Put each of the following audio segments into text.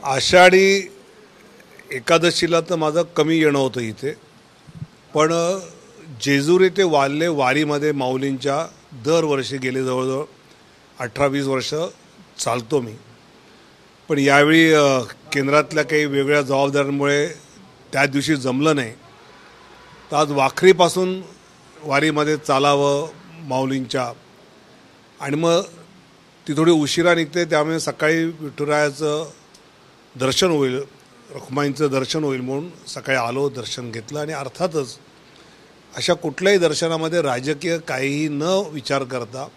आषाढी एकादशीला तर माझं कमी येणं होतं इथे, पण जेजुरी ते वाल्हे वारीमध्ये माऊलींच्या दरवर्षी गेले जवळजवळ 18-20 वर्ष चालतो मी. पण यावेळी केंद्रातल्या काही वेगळ्या जबाबदाऱ्यांमुळे त्या दिवशी जमलं नाही. तर आज वाखरीपासून वारीमध्ये चालावं माऊलींच्या, आणि मग ती थोडी उशिरा निघते, त्यामुळे सकाळी विठुरायाचं दर्शन होईल, रखुमाईंचं दर्शन होईल म्हणून सकाळी आलो, दर्शन घेतलं. आणि अर्थातच अशा कुठल्याही दर्शनामध्ये राजकीय काहीही न विचार करता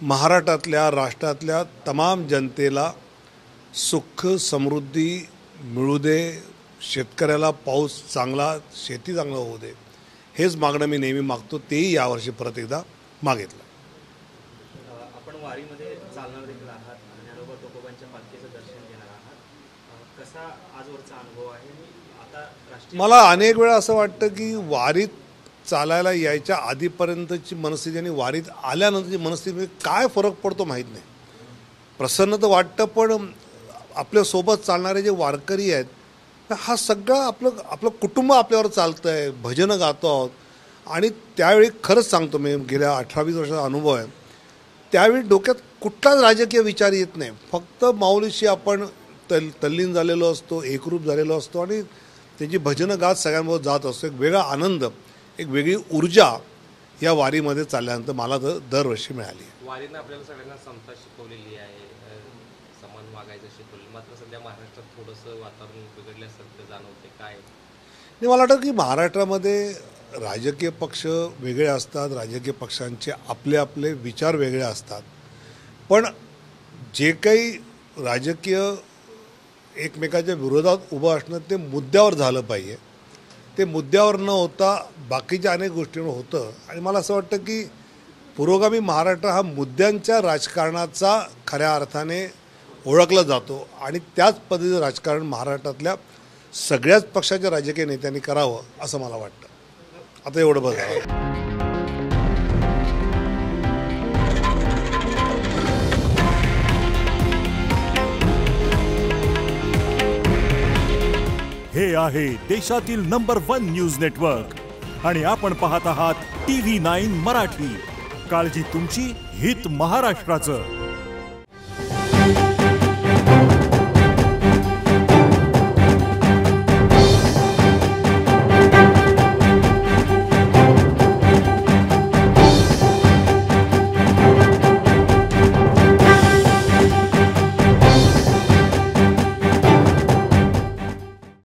महाराष्ट्रातल्या राष्ट्रातल्या तमाम जनतेला सुख समृद्धी मिळू दे, शेतकऱ्याला पाऊस चांगला, शेती चांगलं होऊ दे, हेच मागणं मी नेहमी मागतो. तेही यावर्षी परत एकदा मागितलं. आपण वारीमध्ये चालणार देखील आहात आणि अनुभव तुकोबांच्या पालखीचं दर्शन घेणार आहात. कसा आजवरचा अनुभव आहे? आता राष्ट्रीय मला अनेक वेळा असं वाटतं की वारीत चालायला यायच्या आधीपर्यंतची मनस्थिती आणि वारीत आल्यानंतरची मनस्थिती काय फरक पडतो माहीत नाही. प्रसन्न तर वाटतं, पण आपल्यासोबत चालणारे जे वारकरी आहेत, हा सगळं आपलं कुटुंब आपल्यावर चालतं आहे, भजनं गातो आहोत. आणि त्यावेळी खरंच सांगतो, मी गेल्या 18-20 वर्षाचा अनुभव आहे, त्यावेळी डोक्यात कुठलाच राजकीय विचार येत नाही. फक्त माऊलीशी आपण तल्लीन झालेलो असतो, एकरूप झालेलो असतो आणि त्यांची भजनं गात सगळ्यांबरोबर जात असतो. एक वेगळा आनंद, एक वेगळी ऊर्जा या वारीमध्ये चालल्यानंतर मला तर दरवर्षी मिळाली. वारीनं आपल्याला सगळ्यांना समता शिकवलेली आहे, समान वागायचं शिकवलं. मात्र सध्या महाराष्ट्रात थोडंसं वातावरण बिघडल्यासारखं जाणवते. काय मला वाटतं की महाराष्ट्रामध्ये राजकीय पक्ष वेगळे असतात, राजकीय पक्षांचे आपले आपले विचार वेगळे असतात, पण जे काही राजकीय एकमेकाच्या विरोधात उभं असणं ते मुद्द्यावर झालं पाहिजे. ते मुद्द्यावर न होता बाकीच्या अनेक गोष्टींवर होतं. आणि मला असं वाटतं की पुरोगामी महाराष्ट्र हा मुद्द्यांच्या राजकारणाचा खऱ्या अर्थाने ओळखला जातो, आणि त्याच पद्धतीचं राजकारण महाराष्ट्रातल्या सगळ्याच पक्षाच्या राजकीय नेत्यांनी करावं असं मला वाटतं. आता एवढं बघा. हे आहे देशातील नंबर 1 न्यूज नेटवर्क आणि आपण पाहत आहात TV9 मराठी. काळजी तुमची, हित महाराष्ट्राचं.